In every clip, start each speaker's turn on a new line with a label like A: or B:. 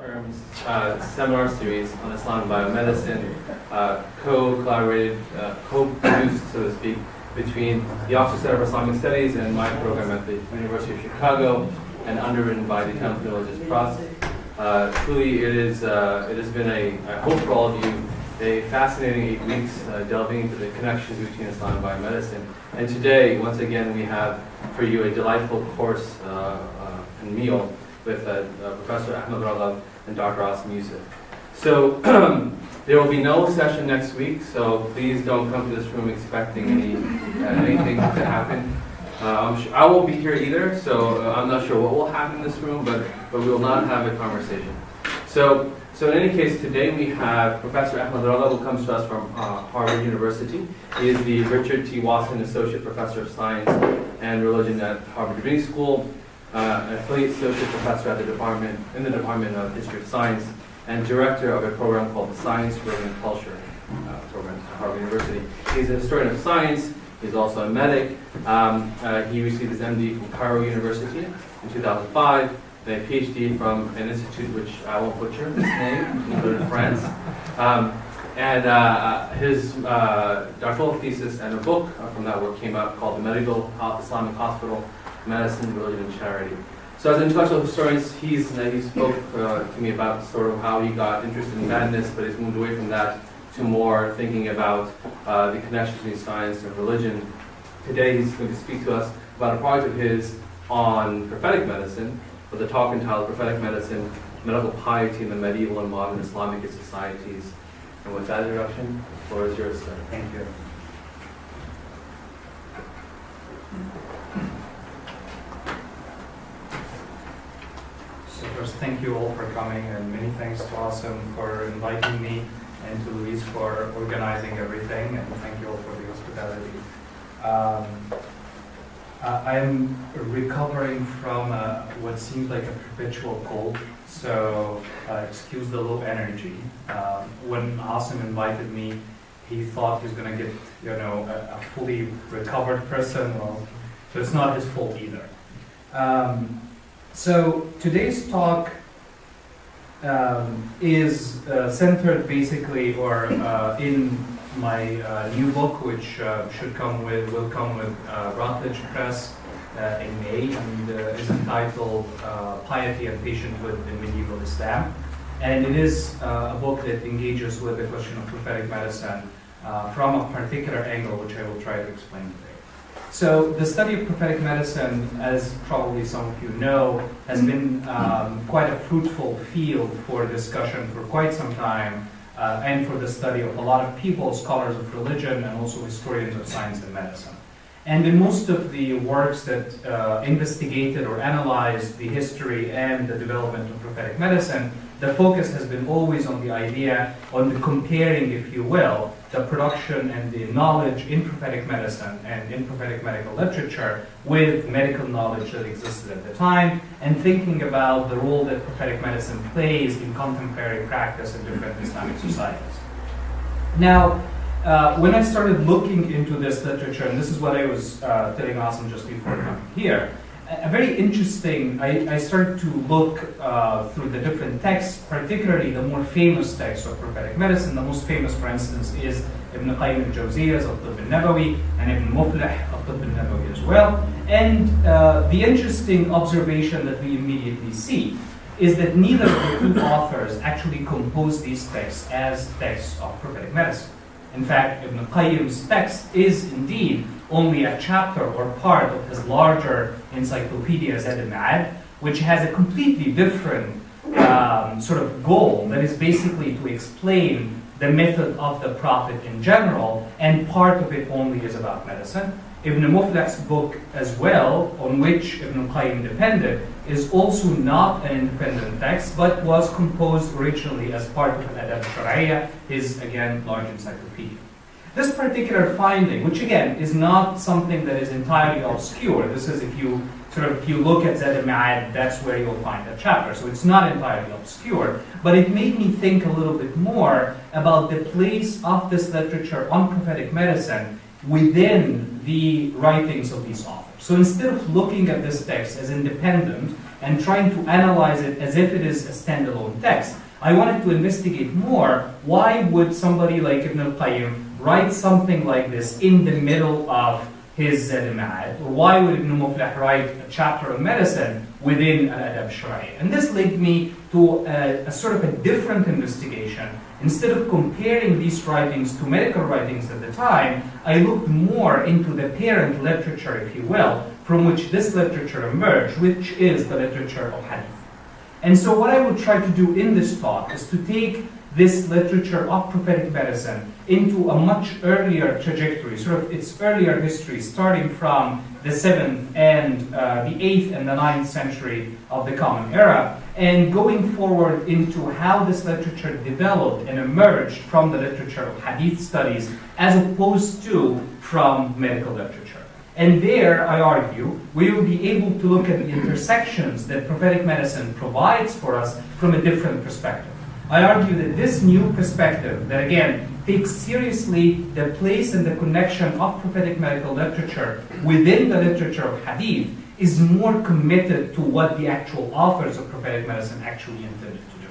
A: terms seminar series on Islamic biomedicine, co-collaborated, co-produced, so to speak, between the Office Center for Islamic Studies and my program at the University of Chicago, and underwritten by the Council of Religious Trust. Truly, it has been I hope for all of you, a fascinating 8 weeks delving into the connections between Islam and biomedicine. And today, once again, we have for you a delightful course and meal with Professor Ahmed Ragab and Dr. Asim Youssef. So there will be no session next week, so please don't come to this room expecting anything to happen. I won't be here either, so I'm not sure what will happen in this room, but we will not have a conversation. So in any case, today we have Professor Ahmed Ragab, who comes to us from Harvard University. He is the Richard T. Watson Associate Professor of Science and Religion at Harvard Divinity School, an affiliate associate professor at the Department of History of Science, and director of a program called the Science, Religion, and Culture program at Harvard University. He's a historian of science. He's also a medic. He received his MD from Cairo University in 2005, and a PhD from an institute which I won't butcher its name, in France. His doctoral thesis and a book from that work came out called The Medical Islamic Hospital, Medicine, Religion, and Charity. So as an intellectual historian, he spoke to me about sort of how he got interested in madness, but he's moved away from that to more thinking about the connection between science and religion. Today he's going to speak to us about a project of his on prophetic medicine, with a talk entitled Prophetic Medicine, Medical Piety in the Medieval and Modern Islamicate Societies. And with that introduction, the floor is yours, sir.
B: Thank you. So first, thank you all for coming, and many thanks to Asim for inviting me, and to Luis for organizing everything, and thank you all for the hospitality. I'm recovering from what seems like a perpetual cold, so excuse the low energy. When Asim invited me, he thought he's going to get, a fully recovered person. Well, so it's not his fault either. So today's talk is centered basically, or in my new book, which will come with Routledge Press in May, and is entitled Piety and Patienthood in Medieval Islam. And it is a book that engages with the question of prophetic medicine from a particular angle, which I will try to explain today. So the study of prophetic medicine, as probably some of you know, has been quite a fruitful field for discussion for quite some time, and for the study of a lot of people, scholars of religion, and also historians of science and medicine. And in most of the works that investigated or analyzed the history and the development of prophetic medicine, the focus has been always on the idea, on the comparing, if you will, the production and the knowledge in prophetic medicine and in prophetic medical literature with medical knowledge that existed at the time, and thinking about the role that prophetic medicine plays in contemporary practice in different Islamic societies. Now, when I started looking into this literature, and this is what I was telling Asim just before coming here, very interesting, I started to look through the different texts, particularly the more famous texts of prophetic medicine. The most famous, for instance, is Ibn Qayyim al-Jawziyah's Al-Tibb al-Nabawi, and Ibn Muflih Al-Tibb al-Nabawi as well. And the interesting observation that we immediately see is that neither of the two authors actually composed these texts as texts of prophetic medicine. In fact, Ibn Qayyim's text is indeed only a chapter or part of his larger encyclopedia Zad al-Ma'ad, which has a completely different sort of goal, that is basically to explain the method of the Prophet in general, and part of it only is about medicine. Ibn Muflih's book as well, on which Ibn Qayyim depended, is also not an independent text, but was composed originally as part of Al-Adab al-Shar'iyya, his, again, large encyclopedia. This particular finding, which again is not something that is entirely obscure, this is if you look at Zad al-Ma'ad, that's where you'll find that chapter, so it's not entirely obscure, but it made me think a little bit more about the place of this literature on prophetic medicine within the writings of these authors. So instead of looking at this text as independent and trying to analyze it as if it is a standalone text. I wanted to investigate more, why would somebody like Ibn al-Qayyim write something like this in the middle of his Zad al-Ma'ad? Or why would Ibn Muflih write a chapter of medicine within Al-Adab al-Shar'i? And this led me to a sort of a different investigation. Instead of comparing these writings to medical writings at the time, I looked more into the parent literature, if you will, from which this literature emerged, which is the literature of hadith. And so what I will try to do in this talk is to take this literature of prophetic medicine into a much earlier trajectory, sort of its earlier history, starting from the 7th and the 8th and the 9th century of the Common Era, and going forward into how this literature developed and emerged from the literature of hadith studies as opposed to from medical literature. And there, I argue, we will be able to look at the intersections that prophetic medicine provides for us from a different perspective. I argue that this new perspective, that again, takes seriously the place and the connection of prophetic medical literature within the literature of hadith, is more committed to what the actual authors of prophetic medicine actually intended to do.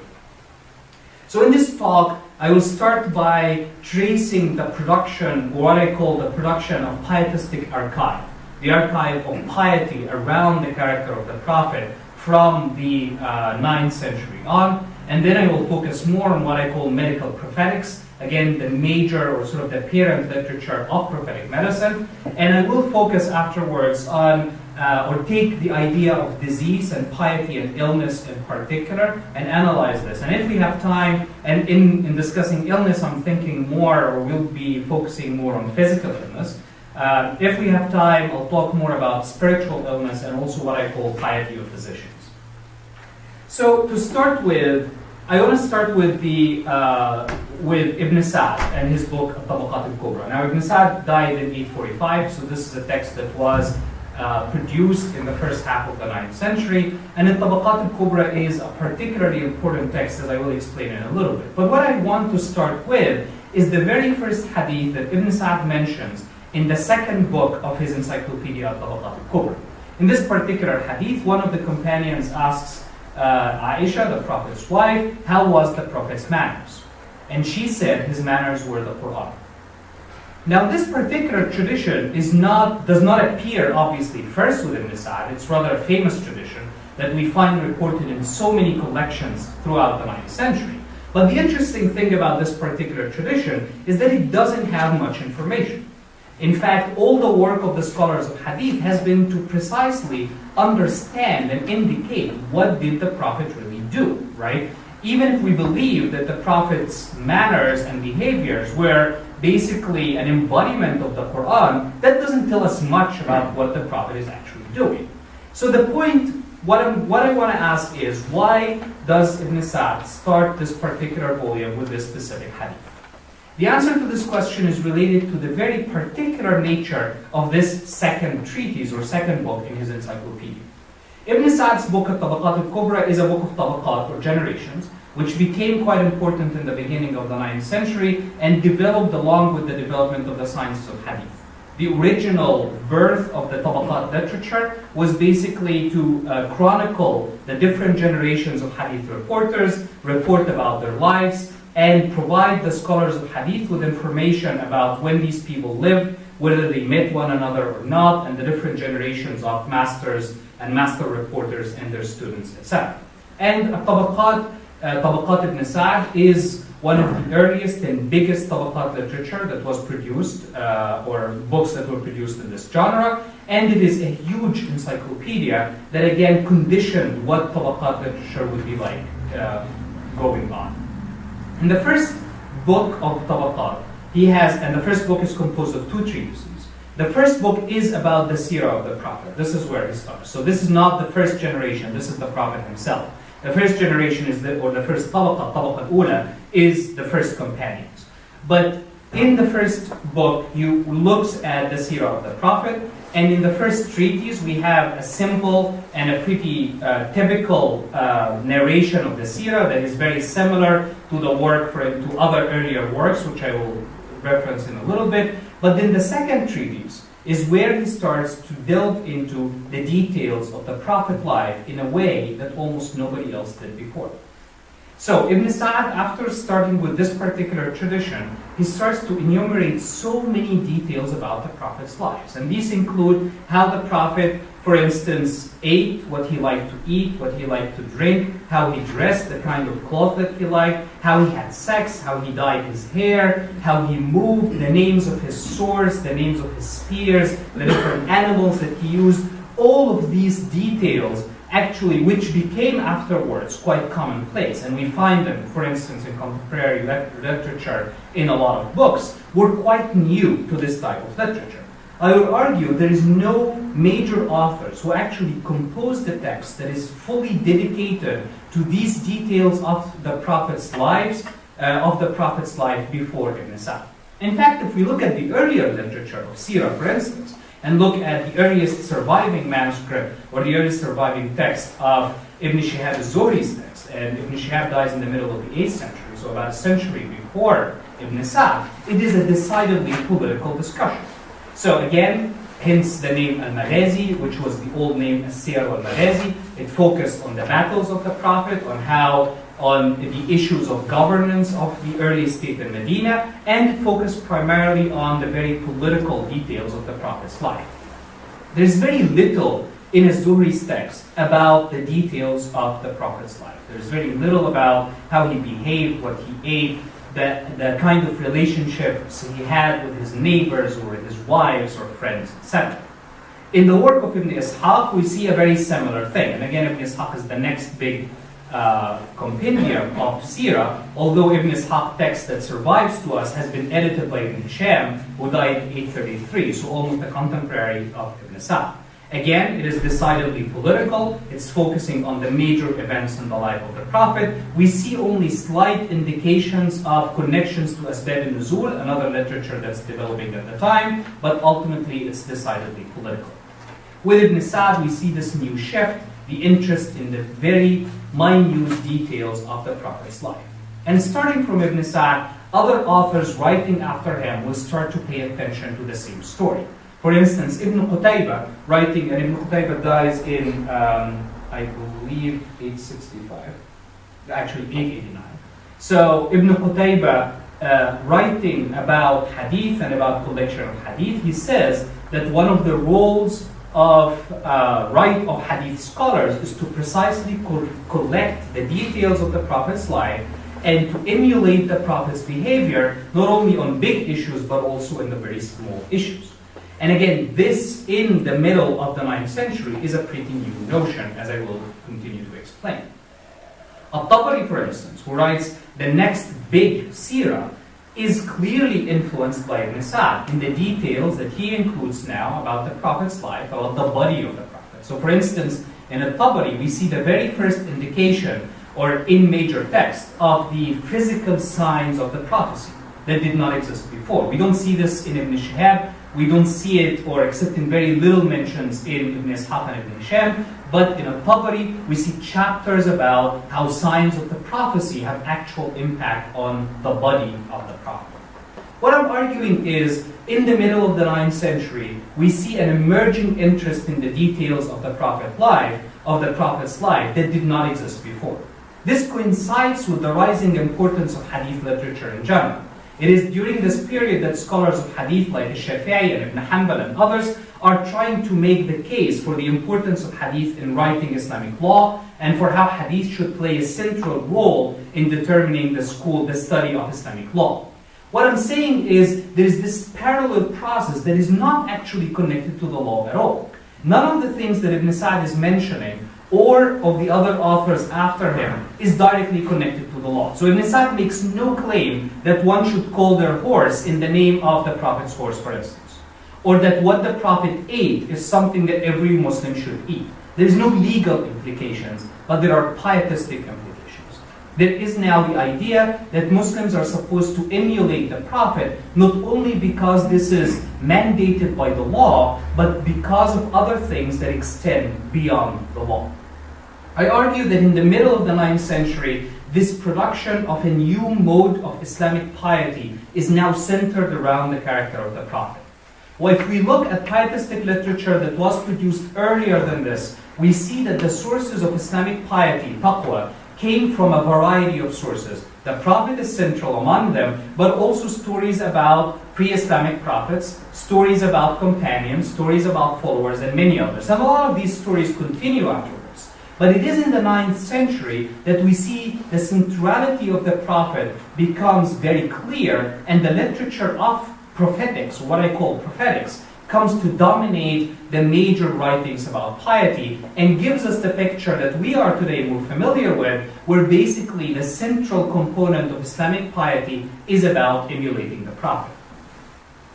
B: So in this talk, I will start by tracing the production, or what I call the production of pietistic archive, the archive of piety around the character of the Prophet from the 9th century on. And then I will focus more on what I call medical prophetics, again, the major or sort of the parent literature of prophetic medicine. And I will focus afterwards on, or take the idea of disease and piety and illness in particular and analyze this. And if we have time, and in discussing illness, I'm thinking more, or we'll be focusing more on physical illness. If we have time, I'll talk more about spiritual illness and also what I call piety of physicians. So to start with, I want to start with with Ibn Sa'd and his book Tabaqat al-Kubra. Now Ibn Sa'd died in 845, so this is a text that was produced in the first half of the 9th century, and Tabaqat al-Kubra is a particularly important text, as I will explain in a little bit. But what I want to start with is the very first hadith that Ibn Sa'd mentions in the second book of his encyclopedia Tabaqat al-Kubra. In this particular hadith, one of the companions asks Aisha, the Prophet's wife, how was the Prophet's manners? And she said his manners were the Quran. Now this particular tradition does not appear obviously first with Ibn Sa'd. It's rather a famous tradition that we find reported in so many collections throughout the 9th century. But the interesting thing about this particular tradition is that it doesn't have much information. In fact, all the work of the scholars of hadith has been to precisely understand and indicate what did the Prophet really do, right? Even if we believe that the Prophet's manners and behaviors were basically an embodiment of the Quran, that doesn't tell us much about what the Prophet is actually doing. So the point, what I want to ask is, why does Ibn Sa'd start this particular volume with this specific hadith? The answer to this question is related to the very particular nature of this second treatise or second book in his encyclopedia. Ibn Sa'd's book Tabaqat al-Kubra is a book of tabaqat or generations, which became quite important in the beginning of the 9th century and developed along with the development of the sciences of hadith. The original birth of the tabaqat literature was basically to chronicle the different generations of hadith reporters, report about their lives, and provide the scholars of hadith with information about when these people lived, whether they met one another or not, and the different generations of masters and master reporters and their students, etc. And Tabaqat Ibn Sa'd is one of the earliest and biggest tabaqat literature that was produced, or books that were produced in this genre, and it is a huge encyclopedia that again conditioned what tabaqat literature would be like going on. In the first book of Tabaqat, and the first book is composed of two treatises. The first book is about the seerah of the Prophet. This is where he starts. So this is not the first generation, this is the Prophet himself. The first generation is the first Tabaqat Ula, is the first companions. But in the first book, you looks at the seerah of the Prophet, and in the first treatise, we have a simple and a pretty typical narration of the seerah that is very similar to the work to other earlier works, which I will reference in a little bit. But then the second treatise is where he starts to delve into the details of the Prophet life in a way that almost nobody else did before. So Ibn Sa'd, after starting with this particular tradition, he starts to enumerate so many details about the Prophet's lives. And these include how the Prophet, for instance, ate, what he liked to eat, what he liked to drink, how he dressed, the kind of cloth that he liked, how he had sex, how he dyed his hair, how he moved, the names of his swords, the names of his spears, the different animals that he used. All of these details actually, which became afterwards quite commonplace, and we find them, for instance, in contemporary literature in a lot of books, were quite new to this type of literature. I would argue there is no major authors who actually composed a text that is fully dedicated to these details of the Prophet's life before Ibn Sa'd. In fact, if we look at the earlier literature of Sirah, for instance, and look at the earliest surviving manuscript or the earliest surviving text of Ibn Shihab az-Zuhri's text, and Ibn Shihab dies in the middle of the 8th century, so about a century before Ibn Sa'd, it is a decidedly political discussion. So again, hence the name Al-Maghazi, which was the old name As-Siyar al-Maghazi. It focused on the battles of the Prophet, on the issues of governance of the early state in Medina, and it focused primarily on the very political details of the Prophet's life. There's very little in Az-Zuhri's text about the details of the Prophet's life. There's very little about how he behaved, what he ate, the kind of relationships he had with his neighbors or with his wives or friends, etc. In the work of Ibn Ishaq, we see a very similar thing. And again, Ibn Ishaq is the next big compendium of Sirah, although Ibn Ishaq text that survives to us has been edited by Ibn Hisham, who died in 833, so almost a contemporary of Ibn Sa'd. Again, it is decidedly political. It's focusing on the major events in the life of the Prophet. We see only slight indications of connections to Asbab al-Nuzul, another literature that's developing at the time, but ultimately it's decidedly political. With Ibn Sa'd, we see this new shift, the interest in the very minute details of the Prophet's life. And starting from Ibn Sa'd, other authors writing after him will start to pay attention to the same story. For instance, Ibn Qutayba writing, and Ibn Qutayba dies in, I believe, 865, actually 889. So Ibn Qutayba writing about hadith and about collection of hadith, he says that one of the roles of hadith scholars is to precisely collect the details of the Prophet's life and to emulate the Prophet's behavior, not only on big issues, but also in the very small issues. And again, this in the middle of the 9th century is a pretty new notion, as I will continue to explain. At-Tabari, for instance, who writes the next big Sirah, is clearly influenced by Ibn Sa'd in the details that he includes now about the Prophet's life, about the body of the Prophet. So for instance, in At-Tabari, we see the very first indication, or in major text, of the physical signs of the prophecy that did not exist before. We don't see this in Ibn Shihab, we don't see it, or except in very little mentions in Ibn Ishaq and Ibn Hisham, but in At-Tabari, we see chapters about how signs of the prophecy have actual impact on the body of the Prophet. What I'm arguing is, in the middle of the 9th century, we see an emerging interest in the details of the Prophet's life that did not exist before. This coincides with the rising importance of hadith literature in general. It is during this period that scholars of hadith like Shafi'i and Ibn Hanbal and others are trying to make the case for the importance of hadith in writing Islamic law and for how hadith should play a central role in determining the study of Islamic law. What I'm saying is there is this parallel process that is not actually connected to the law at all. None of the things that Ibn Sa'd is mentioning or of the other authors after him is directly connected to the law. So Ibn Sa'd makes no claim that one should call their horse in the name of the Prophet's horse, for instance, or that what the Prophet ate is something that every Muslim should eat. There is no legal implications, but there are pietistic implications. There is now the idea that Muslims are supposed to emulate the Prophet, not only because this is mandated by the law, but because of other things that extend beyond the law. I argue that in the middle of the 9th century, this production of a new mode of Islamic piety is now centered around the character of the Prophet. Well, if we look at pietistic literature that was produced earlier than this, we see that the sources of Islamic piety, taqwa, came from a variety of sources. The Prophet is central among them, but also stories about pre-Islamic prophets, stories about companions, stories about followers, and many others. And a lot of these stories continue afterwards. But it is in the 9th century that we see the centrality of the Prophet becomes very clear, and the literature of prophetics, what I call prophetics, comes to dominate the major writings about piety and gives us the picture that we are today more familiar with, where basically the central component of Islamic piety is about emulating the Prophet.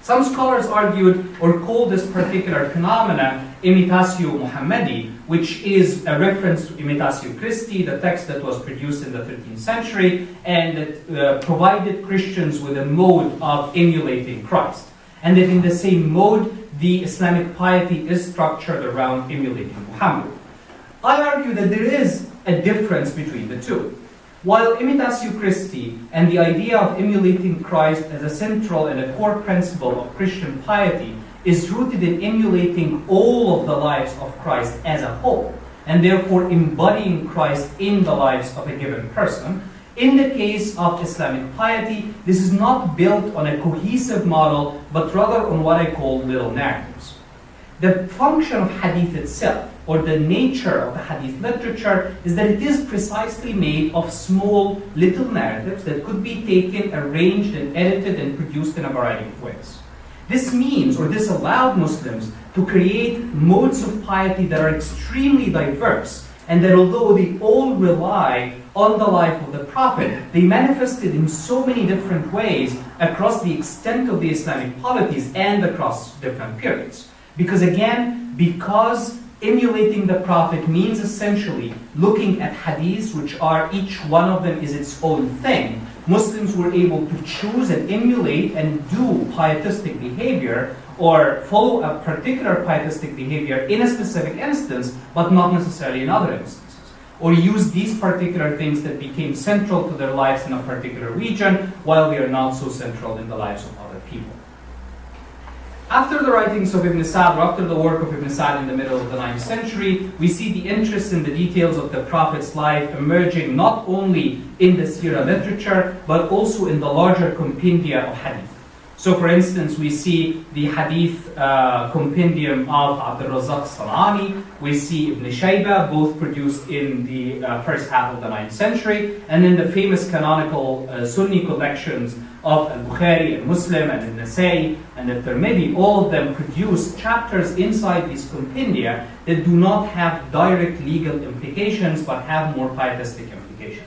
B: Some scholars argued or called this particular phenomena imitatio Muhammadi, which is a reference to imitatio Christi, the text that was produced in the 13th century and that provided Christians with a mode of emulating Christ. And that in the same mode, the Islamic piety is structured around emulating Muhammad. I argue that there is a difference between the two. While imitatio Christi and the idea of emulating Christ as a central and a core principle of Christian piety is rooted in emulating all of the lives of Christ as a whole, and therefore embodying Christ in the lives of a given person, in the case of Islamic piety, this is not built on a cohesive model, but rather on what I call little narratives. The function of hadith itself, or the nature of the hadith literature, is that it is precisely made of small little narratives that could be taken, arranged, and edited and produced in a variety of ways. This means, or this allowed Muslims to create modes of piety that are extremely diverse, and that although they all rely on the life of the Prophet, they manifested in so many different ways across the extent of the Islamic polities and across different periods. Because emulating the Prophet means essentially looking at hadiths, which are each one of them is its own thing. Muslims were able to choose and emulate and do pietistic behavior or follow a particular pietistic behavior in a specific instance, but not necessarily in other instances. Or use these particular things that became central to their lives in a particular region, while they are not so central in the lives of other people. After the writings of Ibn Sa'd, or after the work of Ibn Sa'd in the middle of the 9th century, we see the interest in the details of the Prophet's life emerging not only in the Sirah literature, but also in the larger compendia of hadith. So for instance, we see the hadith compendium of Abdul Razak Sanani, we see Ibn Shayba, both produced in the first half of the 9th century, and then the famous canonical Sunni collections of Al-Bukhari and Muslim and Al-Nasai and Al-Tirmidhi, all of them produce chapters inside these compendia that do not have direct legal implications, but have more pietistic implications.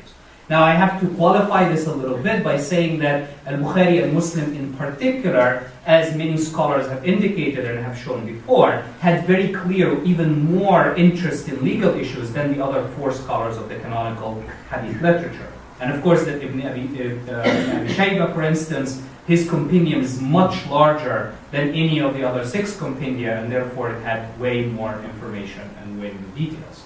B: Now, I have to qualify this a little bit by saying that Al-Bukhari and Muslim in particular, as many scholars have indicated and have shown before, had very clear, even more interest in legal issues than the other four scholars of the canonical hadith literature. And of course, that Ibn Abi Shayba, for instance, his compendium is much larger than any of the other six compendia, and therefore it had way more information and way more details.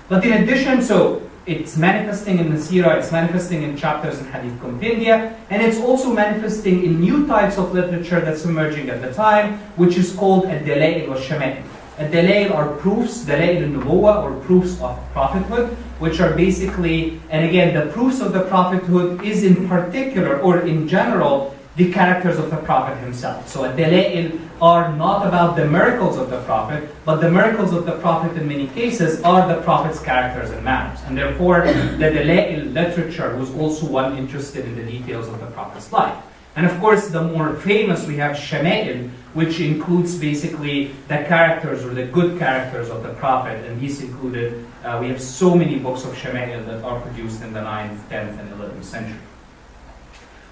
B: But in addition, so it's manifesting in the Sirah, it's manifesting in chapters in Hadith compendia, and it's also manifesting in new types of literature that's emerging at the time, which is called Ad-Dalail wa Shama'il. Ad-Dalail are proofs, Dalail al-Nubuwah, or proofs of prophethood, which are basically, and again, the proofs of the prophethood is in particular, or in general, the characters of the Prophet himself. So Ad-Dalail are not about the miracles of the Prophet, but the miracles of the Prophet in many cases are the Prophet's characters and manners. And therefore, the Dalail literature was also one interested in the details of the Prophet's life. And of course, the more famous, we have Shama'il, which includes basically the characters or the good characters of the Prophet. And these included, we have so many books of Shama'il that are produced in the 9th, 10th, and 11th century.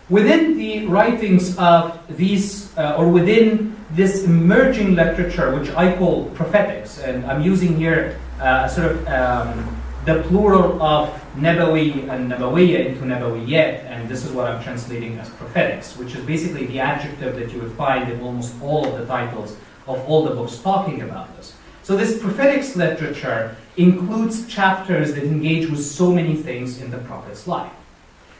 B: Within the writings of these, or within this emerging literature, which I call prophetics, and I'm using here the plural of Nabawi and Nabawiyya into Nabawiyat, and this is what I'm translating as prophetics, which is basically the adjective that you would find in almost all of the titles of all the books talking about this. So this prophetics literature includes chapters that engage with so many things in the Prophet's life.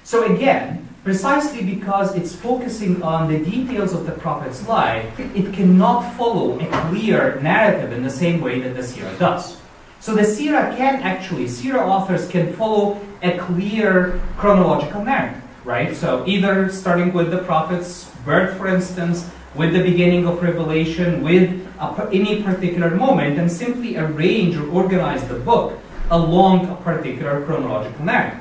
B: So again, precisely because it's focusing on the details of the Prophet's life, it cannot follow a clear narrative in the same way that the Sirah does. So the Sirah Sirah authors can follow a clear chronological narrative, right? So either starting with the Prophet's birth, for instance, with the beginning of Revelation, with any particular moment, and simply arrange or organize the book along a particular chronological narrative.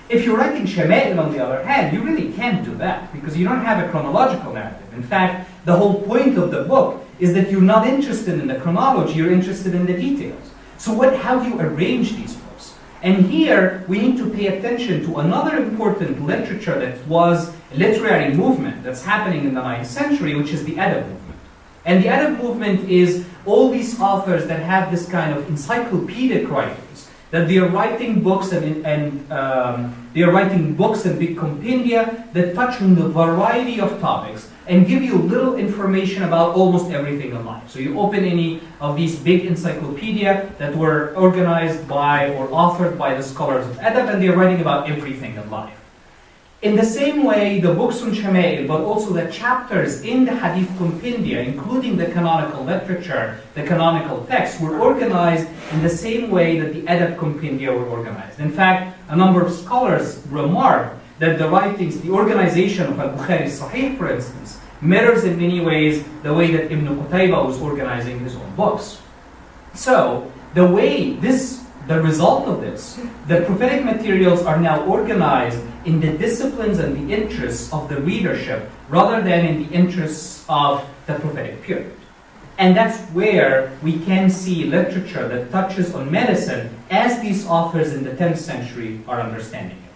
B: If you're writing Shama'il, on the other hand, you really can't do that because you don't have a chronological narrative. In fact, the whole point of the book is that you're not interested in the chronology, you're interested in the details. So how do you arrange these books? And here, we need to pay attention to another important literature that was a literary movement that's happening in the 9th century, which is the Adab movement. And the Adab movement is all these authors that have this kind of encyclopedic writings, that they are writing books and they are writing books and big compendia that touch on the variety of topics and give you little information about almost everything in life. So you open any of these big encyclopedia that were organized by or authored by the scholars of Adab, and they're writing about everything in life. In the same way, the books on Shama'il, but also the chapters in the Hadith compendia, including the canonical literature, the canonical texts, were organized in the same way that the Adab compendia were organized. In fact, a number of scholars remark that the writings, the organization of Al-Bukhari Sahih, for instance, mirrors in many ways the way that Ibn Qutayba was organizing his own books. So, the result of this, the prophetic materials are now organized in the disciplines and the interests of the readership rather than in the interests of the prophetic period. And that's where we can see literature that touches on medicine as these authors in the 10th century are understanding it.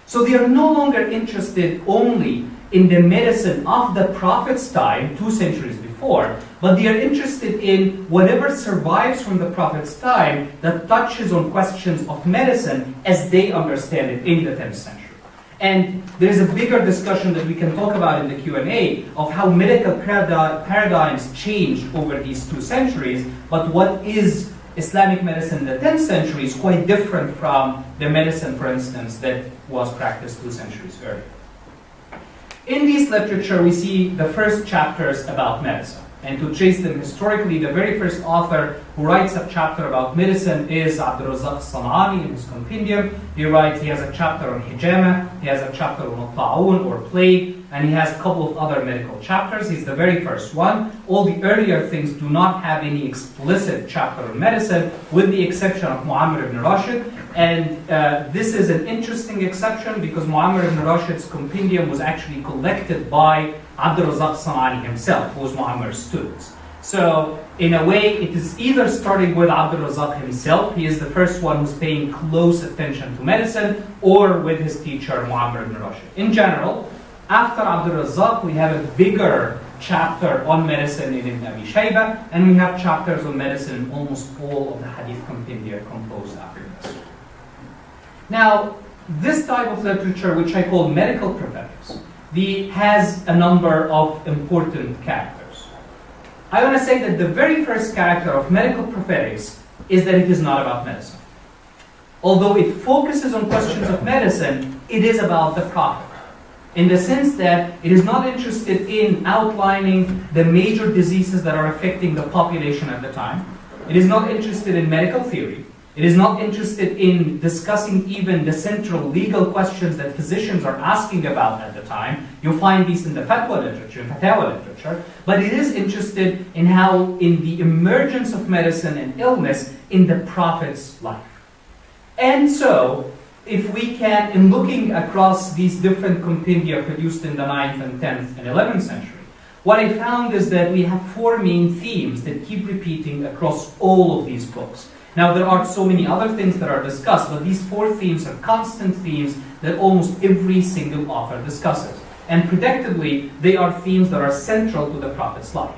B: So they are no longer interested only in the medicine of the Prophet's time, 2 centuries before, but they are interested in whatever survives from the Prophet's time that touches on questions of medicine as they understand it in the 10th century. And there's a bigger discussion that we can talk about in the Q&A of how medical paradigms changed over these 2 centuries, but what is Islamic medicine in the 10th century is quite different from the medicine, for instance, that was practiced 2 centuries earlier. In this literature, we see the first chapters about medicine. And to trace them historically, the very first author who writes a chapter about medicine is Abdul Razzaq San'ani in his compendium. He has a chapter on hijama, he has a chapter on ta'un or plague, and he has a couple of other medical chapters. He's the very first one. All the earlier things do not have any explicit chapter on medicine, with the exception of Mu'ammar ibn Rashid. And this is an interesting exception because Mu'ammar ibn Rashid's compendium was actually collected by Abdul Razzaq San'ani himself, who was Mu'ammar's student. So, in a way, it is either starting with Abdul Razzaq himself, he is the first one who's paying close attention to medicine, or with his teacher, Mu'ammar ibn Rashid. In general, after Abdul Razzaq, we have a bigger chapter on medicine in Ibn Abi Shayba, and we have chapters on medicine in almost all of the Hadith compendia composed after this. Now, this type of literature, which I call medical prophetics, has a number of important characters. I want to say that the very first character of medical prophetics is that it is not about medicine. Although it focuses on questions of medicine, it is about the Prophet. In the sense that it is not interested in outlining the major diseases that are affecting the population at the time. It is not interested in medical theory. It is not interested in discussing even the central legal questions that physicians are asking about at the time. You'll find these in the fatwa literature, fatawa literature. But it is interested in in the emergence of medicine and illness in the Prophet's life. And so, if we can, in looking across these different compendia produced in the 9th and 10th and 11th century, what I found is that we have 4 main themes that keep repeating across all of these books. Now, there are so many other things that are discussed, but these 4 themes are constant themes that almost every single author discusses. And predictably, they are themes that are central to the Prophet's life.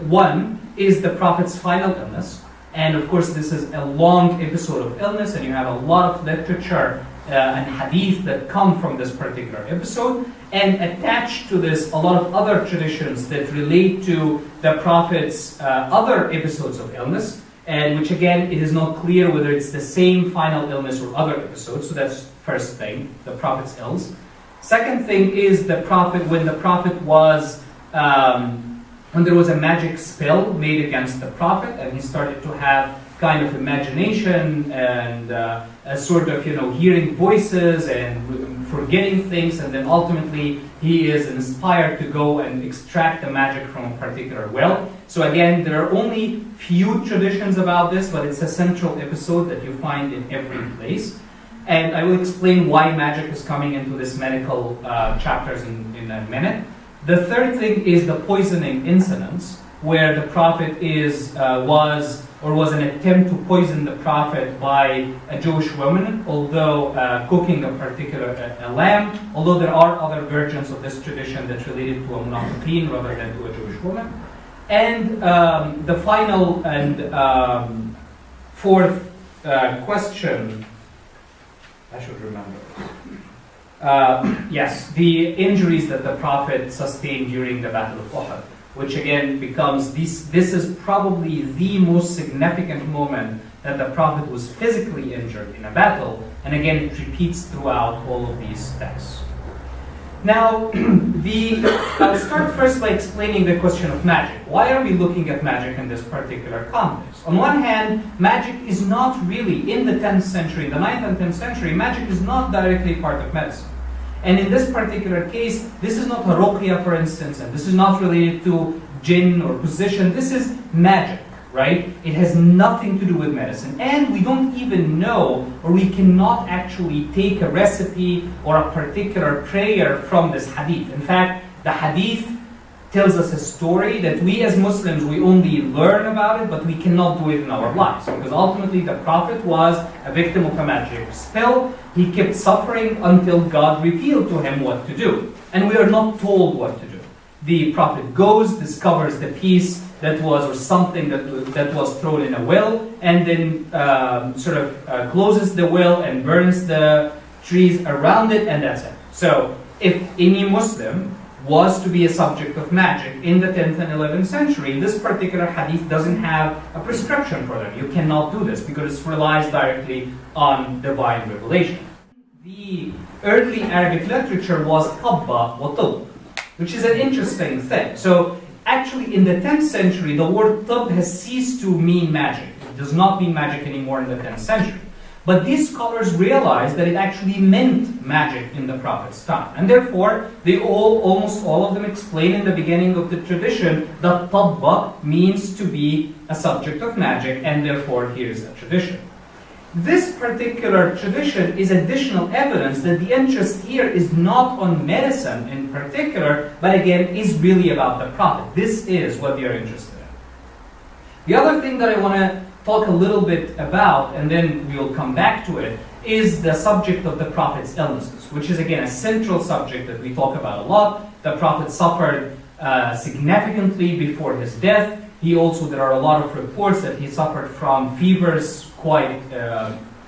B: One is the Prophet's final illness. And of course, this is a long episode of illness, and you have a lot of literature and hadith that come from this particular episode. And attached to this, a lot of other traditions that relate to the Prophet's other episodes of illness, and which again, it is not clear whether it's the same final illness or other episodes. So that's first thing, the Prophet's ills. Second thing is the prophet, when the prophet was, when there was a magic spell made against the prophet, and he started to have kind of imagination and a sort of, hearing voices and forgetting things, and then ultimately he is inspired to go and extract the magic from a particular well. So again, there are only few traditions about this, but it's a central episode that you find in every place. And I will explain why magic is coming into this medical chapters in a minute. The third thing is the poisoning incidents, where the prophet was an attempt to poison the prophet by a Jewish woman, although cooking a particular lamb, although there are other versions of this tradition that related to a munafiqeen rather than to a Jewish woman. And the final and fourth question, I should remember. Yes, the injuries that the prophet sustained during the Battle of Uhud, which again becomes, this is probably the most significant moment that the prophet was physically injured in a battle, and again it repeats throughout all of these texts. Now, I'll start first by explaining the question of magic. Why are we looking at magic in this particular context? On one hand, magic is not really, in the 10th century, in the 9th and 10th century, magic is not directly part of medicine. And in this particular case, this is not a ruqya, for instance, and this is not related to jinn or position. This is magic, right? It has nothing to do with medicine. And we don't even know, or we cannot actually take a recipe or a particular prayer from this hadith. In fact, the hadith tells us a story that we as Muslims, we only learn about it, but we cannot do it in our lives. Because ultimately the prophet was a victim of a magic spell. He kept suffering until God revealed to him what to do. And we are not told what to do. The prophet goes, discovers the piece that was, or something that was thrown in a well, and then closes the well and burns the trees around it, and that's it. So if any Muslim was to be a subject of magic in the 10th and 11th century, this particular hadith doesn't have a prescription for them. You cannot do this because it relies directly on divine revelation. The early Arabic literature was tabba wa tib, which is an interesting thing. So actually in the 10th century, the word tib has ceased to mean magic. It does not mean magic anymore in the 10th century. But these scholars realized that it actually meant magic in the Prophet's time. And therefore, almost all of them explain in the beginning of the tradition that tabba means to be a subject of magic, and therefore here's a tradition. This particular tradition is additional evidence that the interest here is not on medicine in particular, but again is really about the Prophet. This is what they are interested in. The other thing that I want to talk a little bit about, and then we'll come back to it, is the subject of the Prophet's illnesses, which is again a central subject that we talk about a lot. The Prophet suffered significantly before his death. There are a lot of reports that he suffered from fevers quite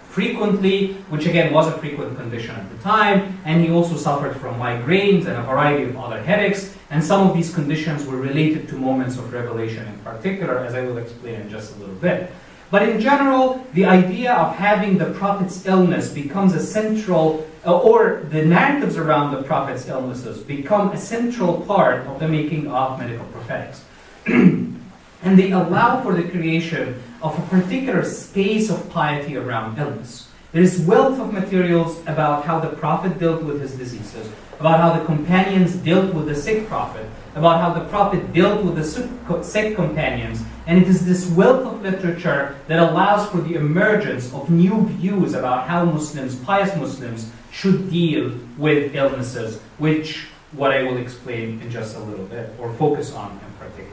B: frequently, which again was a frequent condition at the time, and he also suffered from migraines and a variety of other headaches, and some of these conditions were related to moments of revelation in particular, as I will explain in just a little bit. But in general, the idea of having the Prophet's illness becomes a central, or the narratives around the Prophet's illnesses become a central part of the making of medical prophetics. And they allow for the creation of a particular space of piety around illness. There is wealth of materials about how the Prophet dealt with his diseases, about how the companions dealt with the sick Prophet, about how the Prophet dealt with the sick companions. And it is this wealth of literature that allows for the emergence of new views about how Muslims, pious Muslims, should deal with illnesses, which what I will explain in just a little bit, or focus on in particular.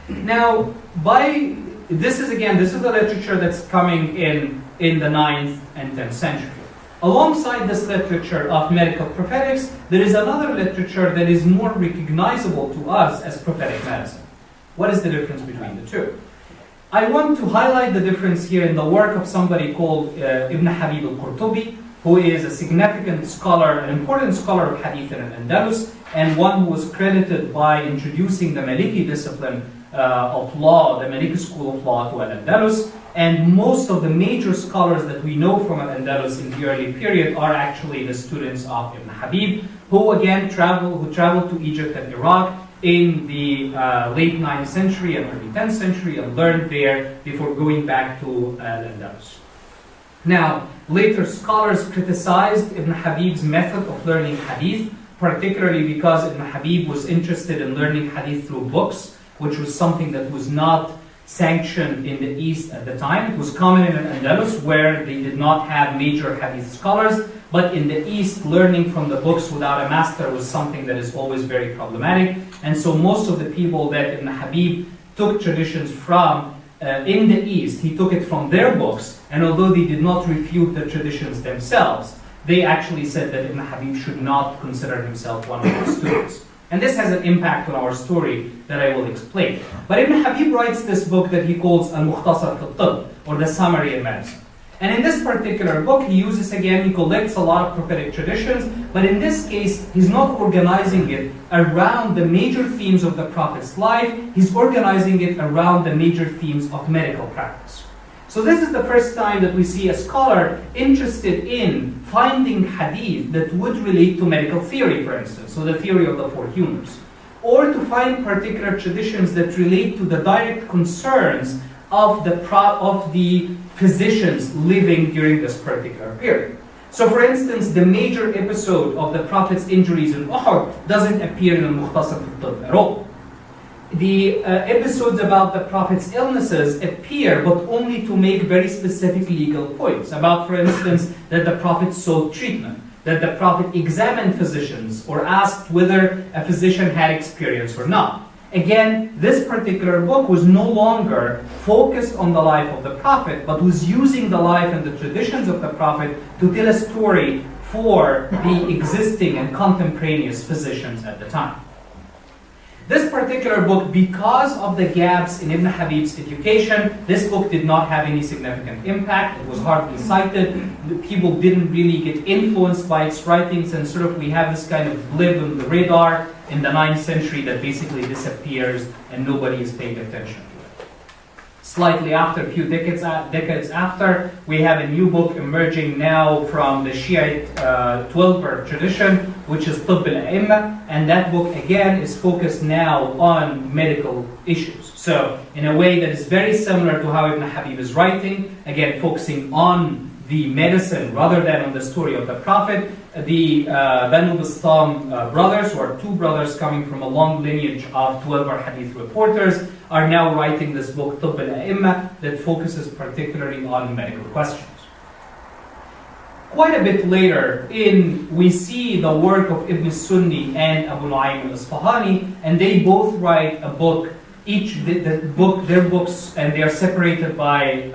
B: Now, this is the literature that's coming in the 9th and 10th century. Alongside this literature of medical prophetics, there is another literature that is more recognizable to us as prophetic medicine. What is the difference between the two? I want to highlight the difference here in the work of somebody called Ibn Habib al-Qurtubi, who is a significant scholar, an important scholar of hadith in Andalus, and one who was credited by introducing the Maliki discipline of law, the Maliki school of law, to Al-Andalus. And most of the major scholars that we know from Al-Andalus in the early period are actually the students of Ibn Habib, who again traveled to Egypt and Iraq in the late 9th century and early 10th century and learned there before going back to Al-Andalus. Now, later scholars criticized Ibn Habib's method of learning hadith, particularly because Ibn Habib was interested in learning hadith through books, which was something that was not sanctioned in the East at the time. It was common in Andalus, where they did not have major hadith scholars, but in the East, learning from the books without a master was something that is always very problematic. And so most of the people that Ibn Habib took traditions from in the East, he took it from their books, and although they did not refute the traditions themselves, they actually said that Ibn Habib should not consider himself one of their students. And this has an impact on our story that I will explain. But Ibn Habib writes this book that he calls Al-Mukhtasar fi al-Tibb, or the Summary in Medicine. And in this particular book, he collects a lot of prophetic traditions, but in this case, he's not organizing it around the major themes of the Prophet's life, he's organizing it around the major themes of medical practice. So this is the first time that we see a scholar interested in finding hadith that would relate to medical theory, for instance, so the theory of the four humors, or to find particular traditions that relate to the direct concerns of the physicians living during this particular period. So for instance, the major episode of the Prophet's injuries in Uhud doesn't appear in Al-Mukhtasar fi al-Tibb at all. The episodes about the Prophet's illnesses appear, but only to make very specific legal points about, for instance, that the Prophet sought treatment, that the Prophet examined physicians or asked whether a physician had experience or not. Again, this particular book was no longer focused on the life of the Prophet, but was using the life and the traditions of the Prophet to tell a story for the existing and contemporaneous physicians at the time. This particular book, because of the gaps in Ibn Habib's education, this book did not have any significant impact. It was hardly cited. People didn't really get influenced by its writings, and sort of we have this kind of blip on the radar in the 9th century that basically disappears and nobody is paying attention to it. Slightly after, a few decades after, we have a new book emerging now from the Shiite 12-verse tradition, which is Tibb al-A'imma, and that book again is focused now on medical issues. So in a way that is very similar to how Ibn Habib is writing, again focusing on the medicine rather than on the story of the Prophet. The Banu Bistam brothers, who are two brothers coming from a long lineage of 12-verse hadith reporters, are now writing this book, Tibb al-A'imma, that focuses particularly on medical questions. Quite a bit later, we see the work of Ibn Sunni and Abu Nu'aym al-Isfahani, and they both write a book, their books, and they are separated by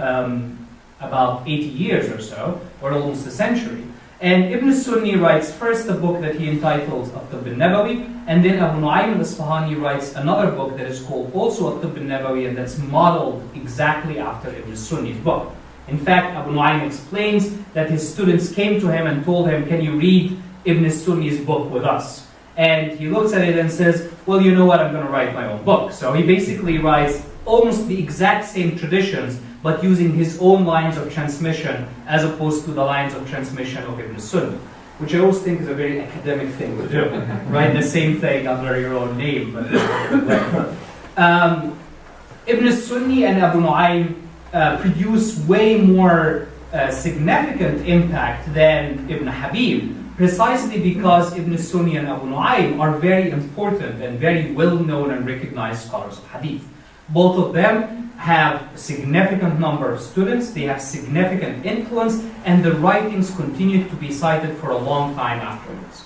B: about 80 years or so, or almost a century. And Ibn Sunni writes first a book that he entitles At-Tibb al-Nabawi, and then Abu Nu'aym al-Isfahani writes another book that is called also At-Tibb al-Nabawi, and that's modeled exactly after Ibn Sunni's book. In fact, Abu Nu'aym explains that his students came to him and told him, "Can you read Ibn Sunni's book with us?" And he looks at it and says, "Well, you know what, I'm going to write my own book." So he basically writes almost the exact same traditions, but using his own lines of transmission as opposed to the lines of transmission of Ibn Sunni, which I always think is a very academic thing to do. Write the same thing under your own name. But Ibn Sunni and Abu Nu'aym produce way more significant impact than Ibn Habib, precisely because Ibn Sunni and Abu Nu'aym are very important and very well-known and recognized scholars of hadith. Both of them have a significant number of students, they have significant influence, and the writings continue to be cited for a long time afterwards.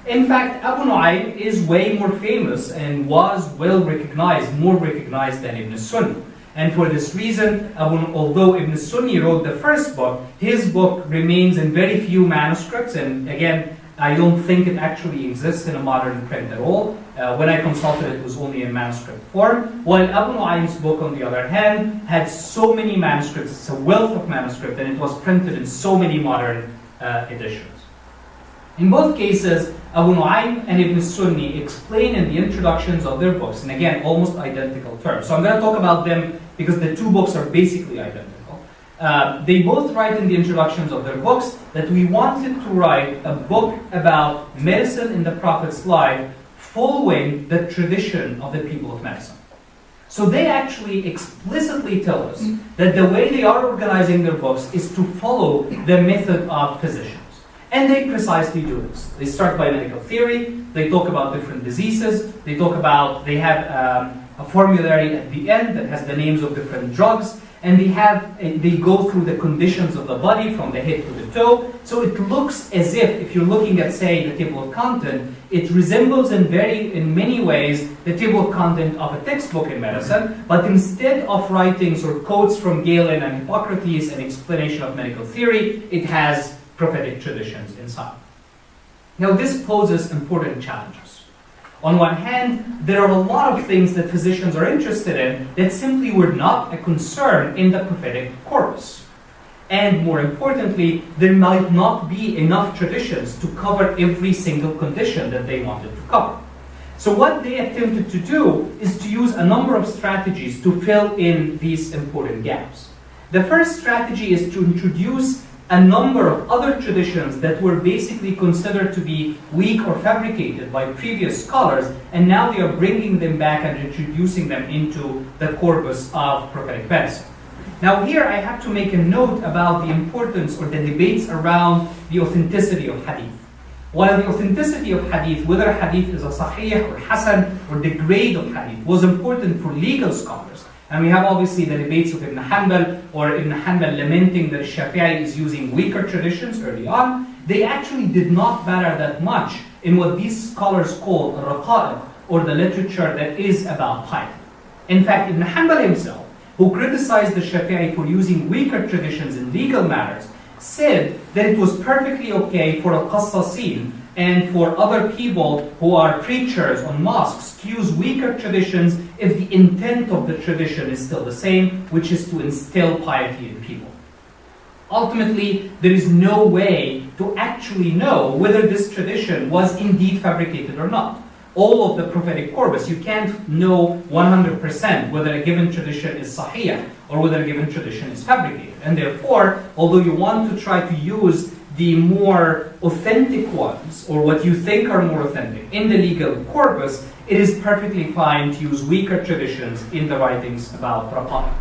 B: In fact, Abu Nu'aym is way more famous and was well recognized, more recognized than Ibn Sunni. And for this reason, although Ibn Sunni wrote the first book, his book remains in very few manuscripts, and again, I don't think it actually exists in a modern print at all. When I consulted, it was only in manuscript form. While Abu Nu'aym's book, on the other hand, had so many manuscripts, it's a wealth of manuscripts, and it was printed in so many modern editions.
C: In both cases, Abu Nu'aym and Ibn Sunni explain in the introductions of their books, and again, almost identical terms. So I'm going to talk about them because the two books are basically identical. They both write in the introductions of their books that we wanted to write a book about medicine in the Prophet's life following the tradition of the people of medicine. So they actually explicitly tell us that the way they are organizing their books is to follow the method of physicians. And they precisely do this. They start by medical theory, they talk about different diseases, they have a formulary at the end that has the names of different drugs, and they go through the conditions of the body from the head to the toe. So it looks as if you're looking at, say, the table of content, it resembles in many ways the table of content of a textbook in medicine, but instead of writings or quotes from Galen and Hippocrates and explanation of medical theory, it has prophetic traditions inside. Now this poses important challenges. On one hand, there are a lot of things that physicians are interested in that simply were not a concern in the prophetic corpus. And more importantly, there might not be enough traditions to cover every single condition that they wanted to cover. So what they attempted to do is to use a number of strategies to fill in these important gaps. The first strategy is to introduce a number of other traditions that were basically considered to be weak or fabricated by previous scholars, and now they are bringing them back and introducing them into the corpus of prophetic medicine. Now here I have to make a note about the importance or the debates around the authenticity of hadith. While the authenticity of hadith, whether hadith is a sahih or hasan, or the grade of hadith, was important for legal scholars, and we have obviously the debates of Ibn Hanbal, or Ibn Hanbal lamenting that Shafi'i is using weaker traditions early on, they actually did not matter that much in what these scholars call al-raqa'iq, or the literature that is about piety. In fact, Ibn Hanbal himself, who criticized the Shafi'i for using weaker traditions in legal matters, said that it was perfectly okay for al-qassasin and for other people who are preachers on mosques to use weaker traditions if the intent of the tradition is still the same, which is to instill piety in people. Ultimately, there is no way to actually know whether this tradition was indeed fabricated or not. All of the prophetic corpus, you can't know 100% whether a given tradition is sahih or whether a given tradition is fabricated. And therefore, although you want to try to use the more authentic ones, or what you think are more authentic, in the legal corpus, it is perfectly fine to use weaker traditions in the writings about Prophetic,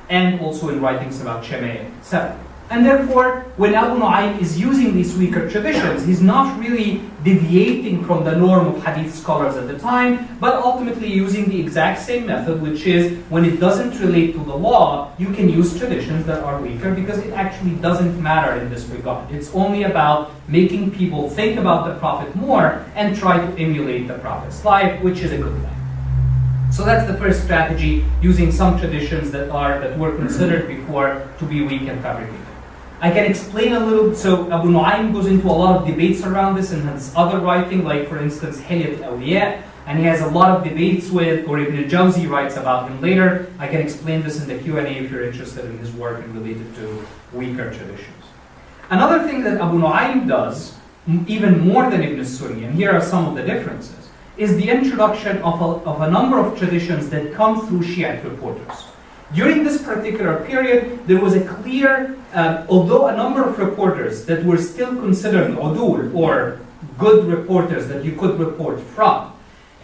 C: and also in writings about Shemaiah, etc. And therefore, when Abu Nu'aym is using these weaker traditions, he's not really deviating from the norm of hadith scholars at the time, but ultimately using the exact same method, which is when it doesn't relate to the law, you can use traditions that are weaker because it actually doesn't matter in this regard. It's only about making people think about the Prophet more and try to emulate the Prophet's life, which is a good thing. So that's the first strategy, using some traditions that were considered before to be weak and fabricated. I can explain a little. So Abu Nu'aym goes into a lot of debates around this in his other writing, like for instance Hilyat al-Awliya, and he has a lot of debates with, or Ibn al-Jawzi writes about him later. I can explain this in the Q&A if you're interested in his work and related to weaker traditions. Another thing that Abu Nu'aym does, even more than Ibn Sunni, and here are some of the differences, is the introduction of a number of traditions that come through Shiite reporters. During this particular period, there was a clear, although a number of reporters that were still considered udul, or good reporters that you could report from,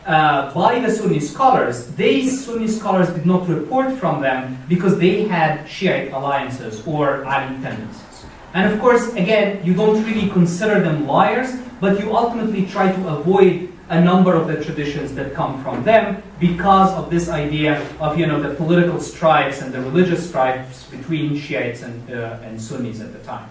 C: by the Sunni scholars, these Sunni scholars did not report from them because they had Shiite alliances or Ali tendencies. And of course, again, you don't really consider them liars, but you ultimately try to avoid a number of the traditions that come from them because of this idea of the political strifes and the religious strifes between Shiites and Sunnis at the time.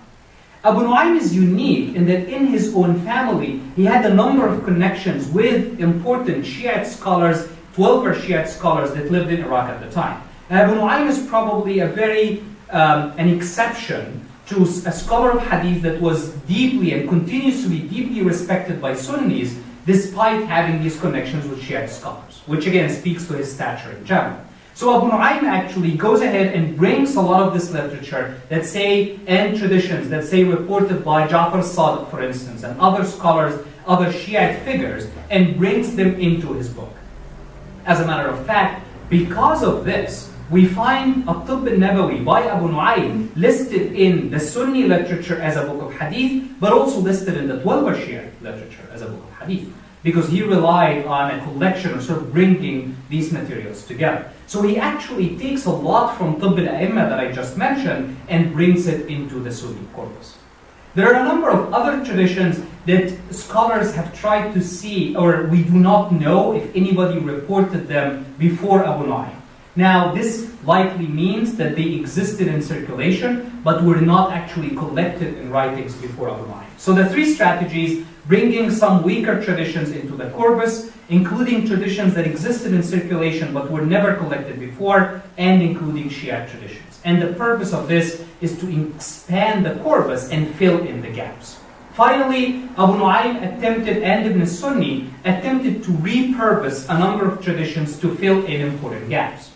C: Abu Nu'aym is unique in that in his own family, he had a number of connections with important Shiite scholars, 12 Shiite scholars that lived in Iraq at the time. And Abu Nu'aym is probably an exception to a scholar of hadith that was deeply and continues to be deeply respected by Sunnis, despite having these connections with Shiite scholars, which again speaks to his stature in general. So Abu Nu'aym actually goes ahead and brings a lot of this literature that say, and traditions that say reported by Ja'far Sadiq, for instance, and other scholars, other Shiite figures, and brings them into his book. As a matter of fact, because of this, we find At-Tibb al-Nabawi by Abu Nu'aym listed in the Sunni literature as a book of hadith, but also listed in the Twelver Shiite literature as a book of hadith, because he relied on a collection or sort of bringing these materials together. So he actually takes a lot from Tibb al-A'imma that I just mentioned and brings it into the Sunni corpus. There are a number of other traditions that scholars have tried to see, or we do not know if anybody reported them before Abu Nu'aym. Now, this likely means that they existed in circulation, but were not actually collected in writings before Abu Nu'aym. So the three strategies: bringing some weaker traditions into the corpus, including traditions that existed in circulation but were never collected before, and including Shiite traditions. And the purpose of this is to expand the corpus and fill in the gaps. Finally, Abu Nu'aym attempted, and Ibn Sunni, attempted to repurpose a number of traditions to fill in important gaps.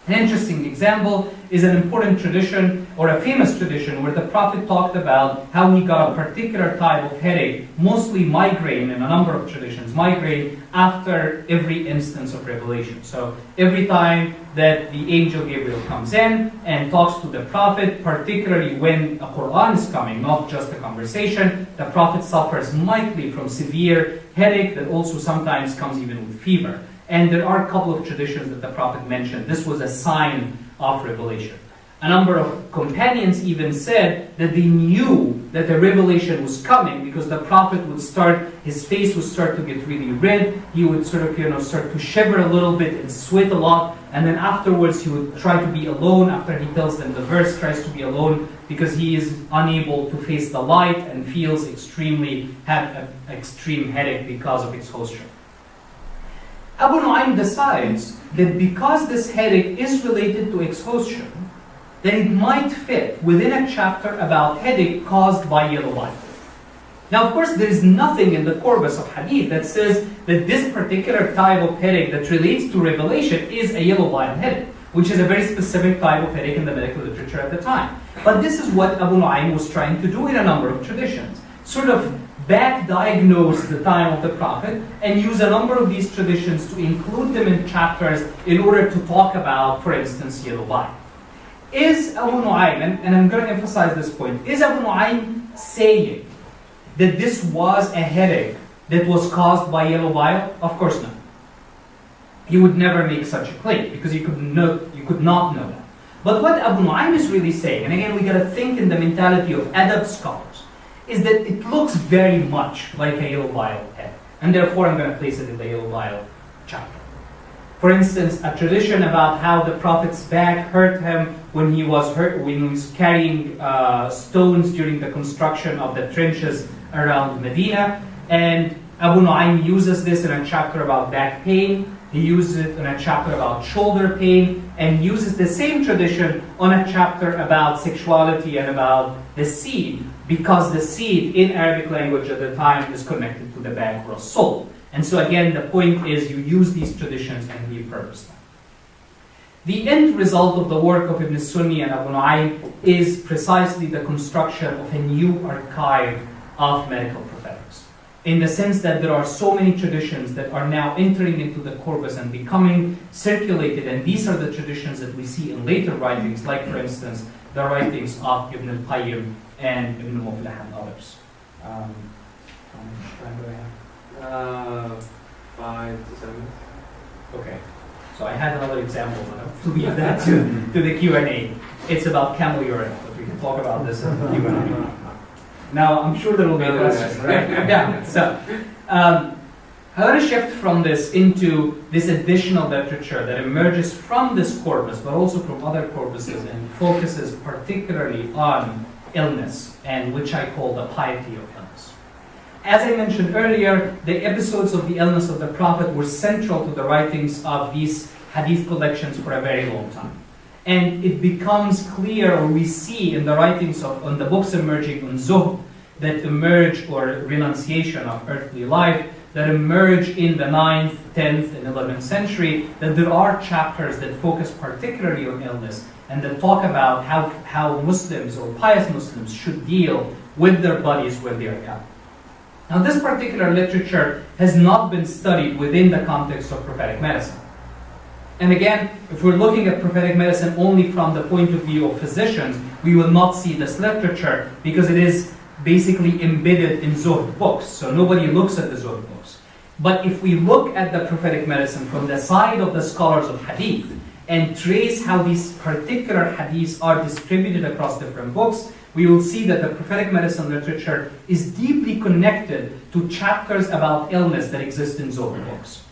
C: An interesting example is an important tradition, or a famous tradition, where the Prophet talked about how he got a particular type of headache, mostly migraine in a number of traditions, migraine after every instance of revelation. So every time that the angel Gabriel comes in and talks to the Prophet, particularly when a Quran is coming, not just a conversation, the Prophet suffers mightily from severe headache that also sometimes comes even with fever. And there are a couple of traditions that the Prophet mentioned. This was a sign of revelation. A number of companions even said that they knew that the revelation was coming because the Prophet would start, his face would start to get really red, he would sort of, start to shiver a little bit and sweat a lot, and then afterwards he would try to be alone after he tells them the verse, tries to be alone because he is unable to face the light and feels extreme headache because of exhaustion. Abu Nu'aym decides that because this headache is related to exhaustion, that it might fit within a chapter about headache caused by yellow bile. Now, of course, there is nothing in the corpus of hadith that says that this particular type of headache that relates to revelation is a yellow bile headache, which is a very specific type of headache in the medical literature at the time. But this is what Abu Nu'aym was trying to do in a number of traditions, sort of back-diagnose the time of the Prophet and use a number of these traditions to include them in chapters in order to talk about, for instance, yellow bile. Is Abu Nu'aym, and I'm going to emphasize this point, is Abu Nu'aym saying that this was a headache that was caused by yellow bile? Of course not. He would never make such a claim because you could not know that. But what Abu Nu'aym is really saying, and again we got to think in the mentality of adab scholars, is that it looks very much like a yellow bile head, and therefore I'm going to place it in the yellow bile chapter. For instance, a tradition about how the Prophet's back hurt him when he was carrying stones during the construction of the trenches around Medina, and Abu Nu'aym uses this in a chapter about back pain. He uses it in a chapter about shoulder pain, and uses the same tradition on a chapter about sexuality and about the seed, because the seed in Arabic language at the time is connected to the back or a soul. And so again, the point is you use these traditions and repurpose them. The end result of the work of Ibn Sunni and Abu Nu'aym is precisely the construction of a new archive of medical prophetics, in the sense that there are so many traditions that are now entering into the corpus and becoming circulated, and these are the traditions that we see in later writings, like for instance, the writings of Ibn al-Qayyim and Ibn al-Muflih and others. How much time do I have?
A: 5 to 7 minutes.
C: Okay. So I had another example, but I'll leave that to the Q&A. It's about camel urine, but we can talk about this in the Q&A. Now, I'm sure there will be questions, right? Yeah. So, I want to shift from this into this additional literature that emerges from this corpus, but also from other corpuses, and focuses particularly on illness, and which I call the piety of illness. As I mentioned earlier, the episodes of the illness of the Prophet were central to the writings of these hadith collections for a very long time. And it becomes clear, or we see in the writings on the books emerging on Zuhd, that emerge, or renunciation of earthly life, that emerge in the 9th, 10th, and 11th century, that there are chapters that focus particularly on illness and that talk about how Muslims or pious Muslims should deal with their bodies when they are ill. Now, this particular literature has not been studied within the context of prophetic medicine. And again, if we're looking at prophetic medicine only from the point of view of physicians, we will not see this literature because it is basically embedded in Zuhd books. So nobody looks at the Zuhd books. But if we look at the prophetic medicine from the side of the scholars of hadith and trace how these particular hadiths are distributed across different books, we will see that the prophetic medicine literature is deeply connected to chapters about illness that exist in Zuhd books.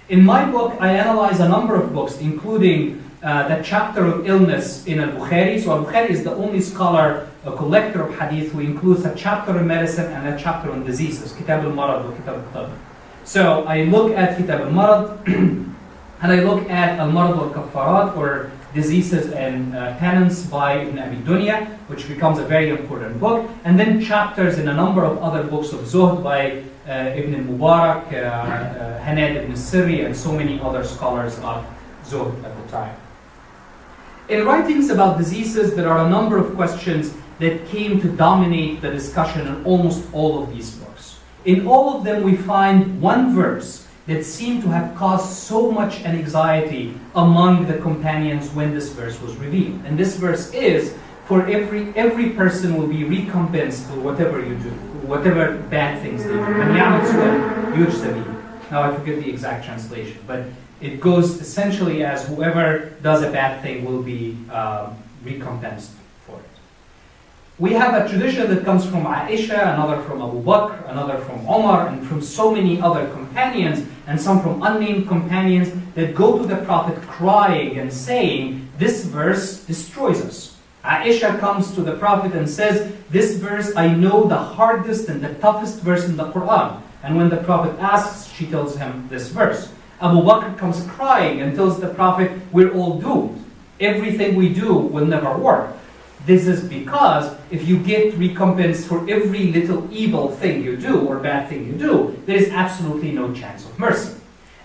C: In my book, I analyze a number of books, including the chapter of illness in Al-Bukhari. So Al-Bukhari is the only scholar, a collector of hadith, who includes a chapter on medicine and a chapter on diseases, Kitab al-Marad or Kitab al-Tab. So I look at Kitab al-Marad, and I look at al-Marad wal-Kaffarat, or diseases and penance by Ibn Abi Dunya, which becomes a very important book, and then chapters in a number of other books of Zuhd by Ibn al-Mubarak, Hanad ibn Sirri, and so many other scholars of Zuhd at the time. In writings about diseases, there are a number of questions that came to dominate the discussion in almost all of these books. In all of them, we find one verse that seemed to have caused so much anxiety among the companions when this verse was revealed. And this verse is, for every person will be recompensed for whatever you do, whatever bad things they do. Now I forget the exact translation, but it goes essentially as whoever does a bad thing will be recompensed for it. We have a tradition that comes from Aisha, another from Abu Bakr, another from Omar, and from so many other companions, and some from unnamed companions that go to the Prophet crying and saying, this verse destroys us. Aisha comes to the Prophet and says, this verse, I know the hardest and the toughest verse in the Quran. And when the Prophet asks, she tells him this verse. Abu Bakr comes crying and tells the Prophet, we're all doomed. Everything we do will never work. This is because if you get recompense for every little evil thing you do or bad thing you do, there is absolutely no chance of mercy.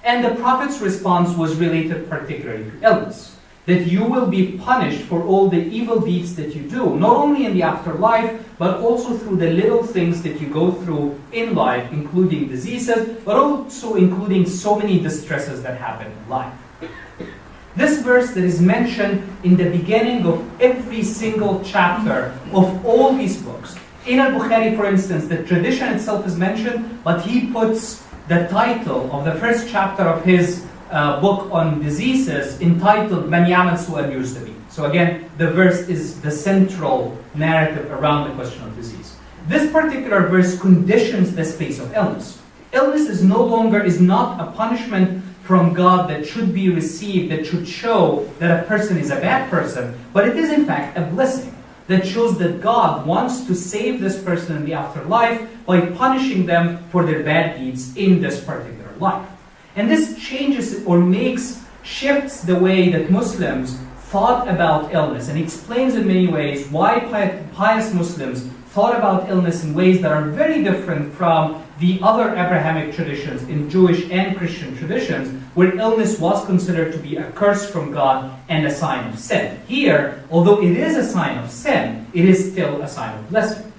C: And the Prophet's response was related particularly to illness, that you will be punished for all the evil deeds that you do, not only in the afterlife, but also through the little things that you go through in life, including diseases, but also including so many distresses that happen in life. This verse that is mentioned in the beginning of every single chapter of all these books. In Al-Bukhari, for instance, the tradition itself is mentioned, but he puts the title of the first chapter of his book on diseases entitled Man Ya'mal Su'an Yujzabi. So again, the verse is the central narrative around the question of disease. This particular verse conditions the space of illness. Illness is not a punishment from God that should be received, that should show that a person is a bad person, but it is in fact a blessing that shows that God wants to save this person in the afterlife by punishing them for their bad deeds in this particular life. And this changes or shifts the way that Muslims thought about illness, and explains in many ways why pious Muslims thought about illness in ways that are very different from the other Abrahamic traditions in Jewish and Christian traditions, where illness was considered to be a curse from God and a sign of sin. Here, although it is a sign of sin, it is still a sign of blessing.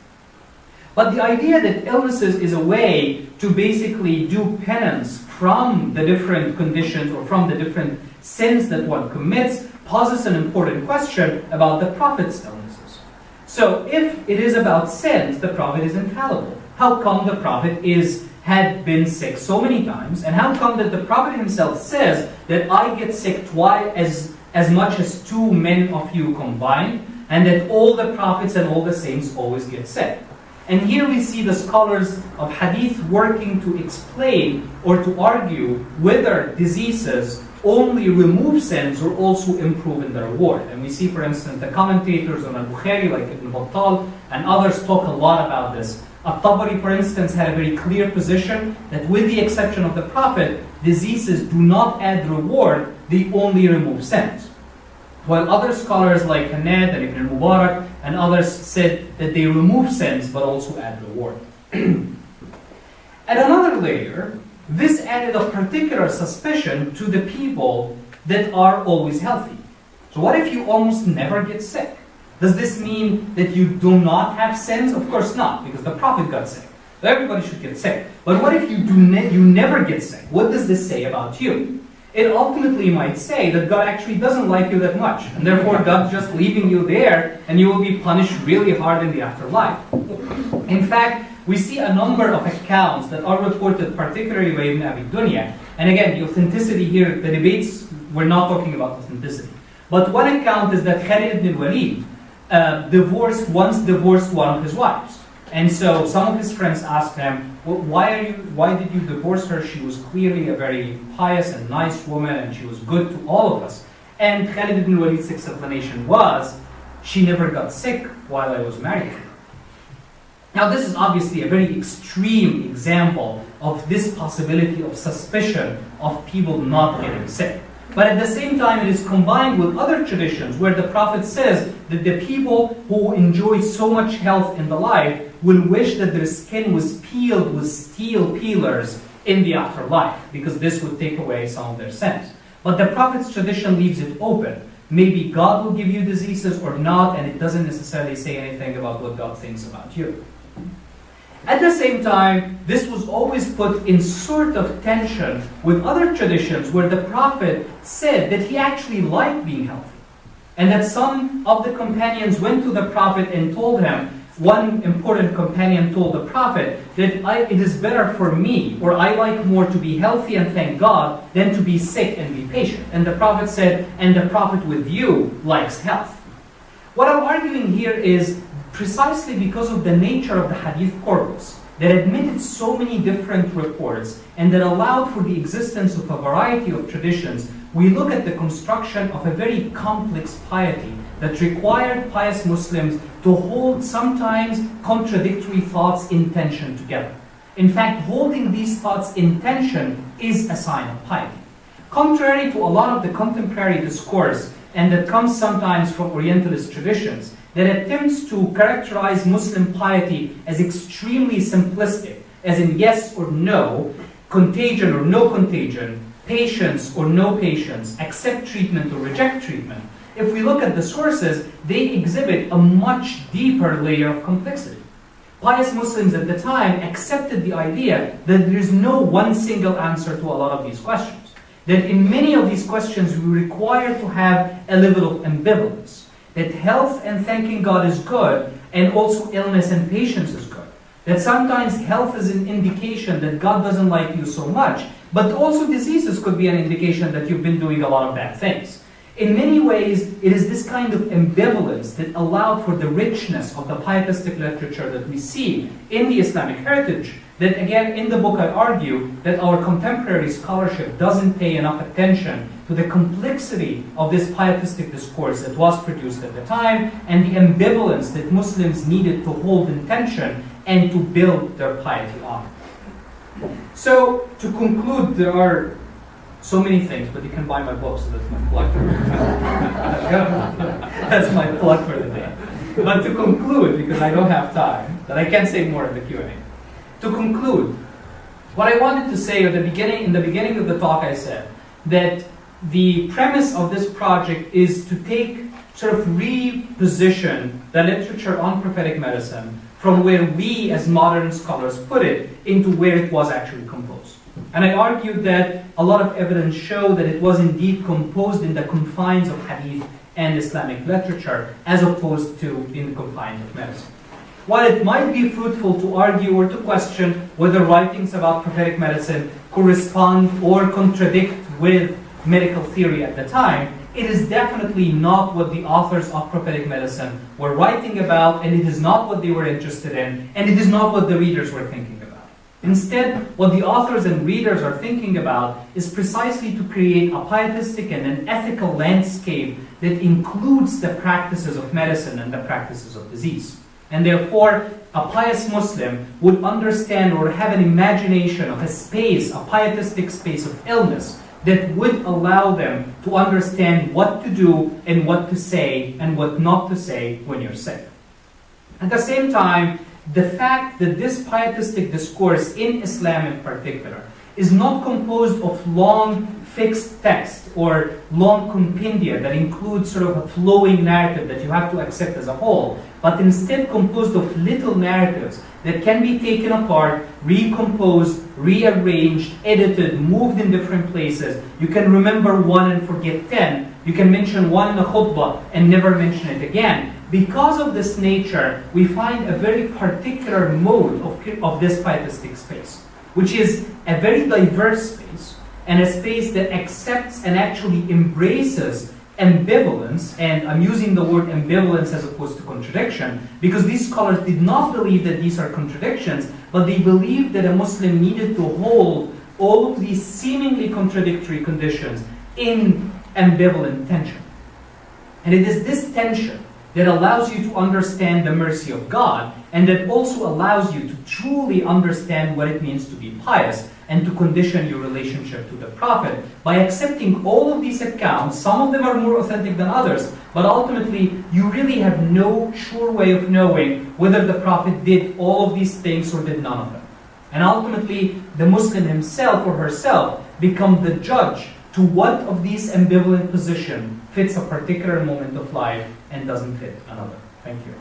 C: But the idea that illnesses is a way to basically do penance from the different conditions or from the different sins that one commits poses an important question about the Prophet's illnesses. So if it is about sins, the Prophet is infallible. How come the Prophet had been sick so many times? And how come that the Prophet himself says that I get sick twice as much as two men of you combined, and that all the prophets and all the saints always get sick? And here we see the scholars of hadith working to explain or to argue whether diseases only remove sins or also improve in the reward. And we see, for instance, the commentators on Al-Bukhari, like Ibn Battal, and others talk a lot about this. At-Tabari, for instance, had a very clear position that with the exception of the Prophet, diseases do not add reward, they only remove sins. While other scholars like Hanad and Ibn Mubarak and others said that they remove sins but also add reward. At another layer, this added a particular suspicion to the people that are always healthy. So what if you almost never get sick? Does this mean that you do not have sins? Of course not, because the Prophet got sick. So everybody should get sick. But what if you you never get sick? What does this say about you? It ultimately might say that God actually doesn't like you that much, and therefore God's just leaving you there, and you will be punished really hard in the afterlife. In fact, we see a number of accounts that are reported, particularly by Ibn Abi Dunya. And again, the authenticity here, the debates, we're not talking about authenticity. But one account is that Khalid ibn Walid once divorced one of his wives. And so some of his friends asked him, well, why did you divorce her? She was clearly a very pious and nice woman, and she was good to all of us. And Khalid ibn Walid's explanation was, she never got sick while I was married to her. Now this is obviously a very extreme example of this possibility of suspicion of people not getting sick. But at the same time, it is combined with other traditions where the Prophet says that the people who enjoy so much health in the life will wish that their skin was peeled with steel peelers in the afterlife, because this would take away some of their sins. But the Prophet's tradition leaves it open. Maybe God will give you diseases or not, and it doesn't necessarily say anything about what God thinks about you. At the same time, this was always put in sort of tension with other traditions where the Prophet said that he actually liked being healthy. And that some of the companions went to the Prophet and told him, one important companion told the Prophet that it is better for me, or I like more to be healthy and thank God than to be sick and be patient. And the Prophet said, and the Prophet with you likes health. What I'm arguing here is precisely because of the nature of the hadith corpus that admitted so many different reports and that allowed for the existence of a variety of traditions, we look at the construction of a very complex piety that required pious Muslims to hold sometimes contradictory thoughts in tension together. In fact, holding these thoughts in tension is a sign of piety. Contrary to a lot of the contemporary discourse, and that comes sometimes from Orientalist traditions, that attempts to characterize Muslim piety as extremely simplistic, as in yes or no, contagion or no contagion, patience or no patience, accept treatment or reject treatment. If we look at the sources, they exhibit a much deeper layer of complexity. Pious Muslims at the time accepted the idea that there is no one single answer to a lot of these questions. That in many of these questions we require to have a level of ambivalence. That health and thanking God is good, and also illness and patience is good. That sometimes health is an indication that God doesn't like you so much, but also diseases could be an indication that you've been doing a lot of bad things. In many ways, it is this kind of ambivalence that allowed for the richness of the pietistic literature that we see in the Islamic heritage, that again, in the book I argue that our contemporary scholarship doesn't pay enough attention to the complexity of this pietistic discourse that was produced at the time, and the ambivalence that Muslims needed to hold in tension and to build their piety on. So, to conclude, there are so many things, but you can buy my book, so that's my plug for the day. That's my plug for the day. But to conclude, because I don't have time, that I can't say more in the Q&A. To conclude, what I wanted to say in the beginning of the talk, I said that the premise of this project is to take, sort of reposition the literature on prophetic medicine from where we as modern scholars put it into where it was actually composed. And I argued that a lot of evidence show that it was indeed composed in the confines of hadith and Islamic literature as opposed to in the confines of medicine. While it might be fruitful to argue or to question whether writings about prophetic medicine correspond or contradict with medical theory at the time, it is definitely not what the authors of prophetic medicine were writing about, and it is not what they were interested in, and it is not what the readers were thinking about. Instead, what the authors and readers are thinking about is precisely to create a pietistic and an ethical landscape that includes the practices of medicine and the practices of disease. And therefore, a pious Muslim would understand or have an imagination of a space, a pietistic space of illness, that would allow them to understand what to do and what to say and what not to say when you're sick. At the same time, the fact that this pietistic discourse in Islam in particular is not composed of long fixed text or long compendia that includes sort of a flowing narrative that you have to accept as a whole, but instead composed of little narratives that can be taken apart, recomposed, rearranged, edited, moved in different places. You can remember one and forget 10. You can mention one in a khutbah and never mention it again. Because of this nature, we find a very particular mode of this pietistic space, which is a very diverse space, and a space that accepts and actually embraces ambivalence, and I'm using the word ambivalence as opposed to contradiction, because these scholars did not believe that these are contradictions, but they believed that a Muslim needed to hold all of these seemingly contradictory conditions in ambivalent tension. And it is this tension that allows you to understand the mercy of God, and that also allows you to truly understand what it means to be pious and to condition your relationship to the Prophet by accepting all of these accounts. Some of them are more authentic than others, but ultimately you really have no sure way of knowing whether the Prophet did all of these things or did none of them. And ultimately the Muslim himself or herself become the judge to what of these ambivalent position fits a particular moment of life and doesn't fit another. Thank you.